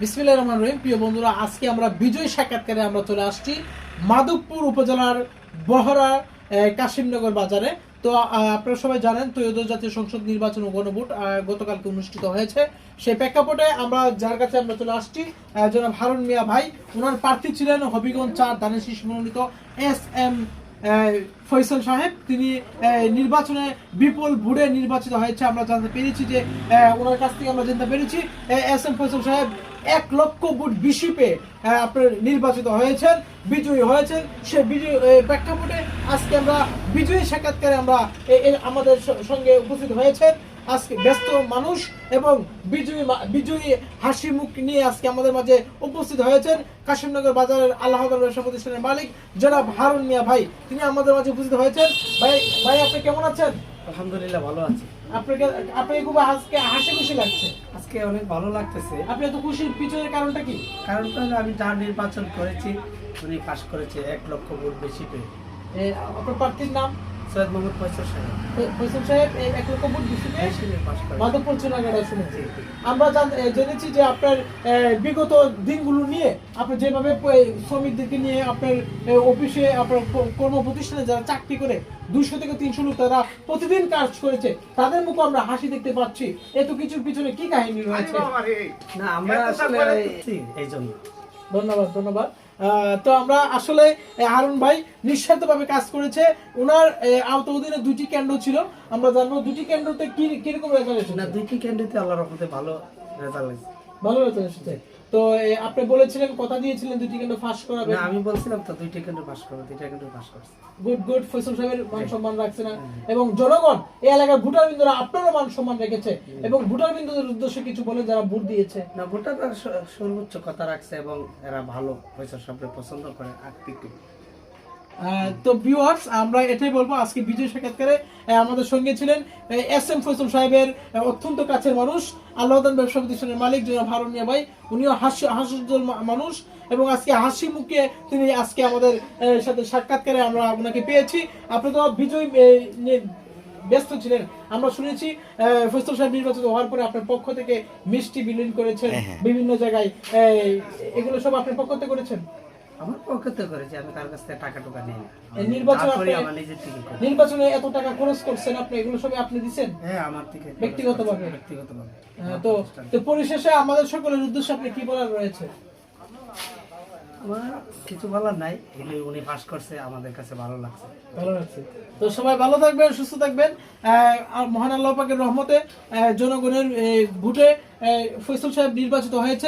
বিসমিল্লাহির রহমানির রহিম। প্রিয় বন্ধুরা, আজকে আমরা বিজয় সাক্ষাৎকারে আমরা চলে আসছি মাধবপুর উপজেলার বহরা কাশিমনগর বাজারে। তো আপনারা সবাই জানেন ত্রয়োদশ জাতীয় সংসদ নির্বাচন ও গণভোট গতকালকে অনুষ্ঠিত হয়েছে। সেই প্রেক্ষাপটে আমরা যার কাছে আমরা চলে আসছি জনাব হারুন মিয়া ভাই। ওনার প্রার্থী ছিলেন হবিগঞ্জ 4 দানের শীষ মনোনীত এস.এম. ফয়সাল সাহেব। তিনি নির্বাচনে বিপুল ভোটে নির্বাচিত হয়েছে। আমরা জানতে পেরেছি যে ওনার কাছ থেকে আমরা জানতে পেরেছি এস.এম. ফয়সাল সাহেব 1 লক্ষ ভোট বেশি পেয়ে আপনার নির্বাচিত হয়েছেন, বিজয়ী হয়েছেন। সে বিজয়ী প্রেক্ষাপটে আজকে আমরা বিজয়ী সাক্ষাৎকারে আমরা আমাদের সঙ্গে উপস্থিত হয়েছেন আজকে ব্যস্ত মানুষ এবং বিজয়ী হাসি মুখ নিয়ে আজকে আমাদের মাঝে উপস্থিত হয়েছেন কাশিমনগর বাজারের আল্লাহ ব্যবসা প্রতিষ্ঠানের মালিক জনাব হারুন মিয়া ভাই। তিনি আমাদের মাঝে উপস্থিত হয়েছেন। ভাই আপনি কেমন আছেন? আলহামদুলিল্লাহ ভালো আছি। আপনাকে খুব আজকে হাসি খুশি লাগছে? আজকে অনেক ভালো লাগতেছে। আপনি এত খুশির পিছনের কারণটা কি? কারণটা হলো আমি যা নির্বাচন করেছি উনি পাস করেছে 1 লক্ষ ভোট বেশি পেয়ে। আপনার প্রার্থীর নাম? সৈয়দ মোহাম্মদ ফয়সাল সাহেব। ফয়সাল সাহেব 1 লক্ষ ভোট বেশি পেয়ে পাস করে মাধবপুর চুনাগাড়া শুনেছি। আমরা জেনেছি যে আপনার বিগত দিনগুলো নিয়ে আপনি যেভাবে শ্রমিকদেরকে নিয়ে আপনার অফিসে আপনার কর্ম প্রতিষ্ঠানে যারা চাকরি করে 200 থেকে 300 লোক তারা প্রতিদিন কাজ করেছে, তাদের মুখে আমরা হাসি দেখতে পাচ্ছি। এত কিছুর পিছনে কি কাহিনী রয়েছে? না আমরা আসলে এই জন্য ধন্যবাদ। তো আমরা আসলে হারুন ভাই নিঃস্বার্থভাবে কাজ করেছে। ওনার আওতা অধীনে 2টি কেন্দ্র ছিল। আমরা জানবো 2টি কেন্দ্রতে কিরকম রেজাল্ট এসেছে? না 2টি কেন্দ্রে আল্লাহর রহমতে ভালো রেজাল্ট হয়েছে। ভালো রেজাল্ট এসেছে। তো আপনি বলেছিলেন, কথা দিয়েছিলেন 2টি কেন্দ্র পাস করাবেন। না আমি বলছিলাম তো 2টি কেন্দ্র পাস করব, 2টা কেন্দ্র পাস করছে। গুড ফয়সাল সাহেবের মান সম্মান রাখছে না এবং জনগণ এই এলাকার ভোটার বিন্দুরা আপনারও মান সম্মান রেখেছে এবং ভোটার বিন্দুদের উদ্দেশ্যে কিছু বলে যারা ভোট দিয়েছে। না ভোটাররা সর্বোচ্চ কথা রাখছে এবং এরা ভালো ফয়সাল সাহেবকে পছন্দ করে আকৃতি। তো ভিউয়ার্স, আমরা এটাই বলবো আজকে বিজয় সাক্ষাৎকারে আমাদের সঙ্গে ছিলেন এস.এম. ফয়সাল সাহেবের অত্যন্ত কাছের মানুষ, আল্লাহদান ব্যবসা প্রতিষ্ঠানের মালিক জনাব হারুন মিয়া ভাই। উনিও হাস্যোজ্জ্বল মানুষ এবং আজকে হাসি মুখে তিনি আজকে আমাদের সাথে সাক্ষাৎকারে আমরা আপনাকে পেয়েছি। আপনি তো বিজয় ব্যস্ত ছিলেন। আমরা শুনেছি ফয়সাল সাহেব নির্বাচিত হওয়ার পরে আপনার পক্ষ থেকে মিষ্টি বিলীন করেছেন বিভিন্ন জায়গায়। এগুলো সব আপনার পক্ষ থেকে করেছেন? আমার পক্ষে করেছি, আমি তার কাছ থেকে টাকা টুকা নেই না। নির্বাচনে এত টাকা খরচ করছেন আপনি, এগুলো সবই আপনি দিবেন? হ্যাঁ আমার থেকে ব্যক্তিগতভাবে। তো পরিশেষে আমাদের সকলের উদ্দেশ্যে আপনি কি বলার রয়েছে? আমার কিছু বলার নাই, উনি পাস করছে আমাদের কাছে ভালো লাগছে। তো সবাই ভালো থাকবেন, সুস্থ থাকবেন। মহান আল্লাহ পাকের রহমতে জনগণের ভোটে ফয়সাল সাহেব নির্বাচিত হয়েছে।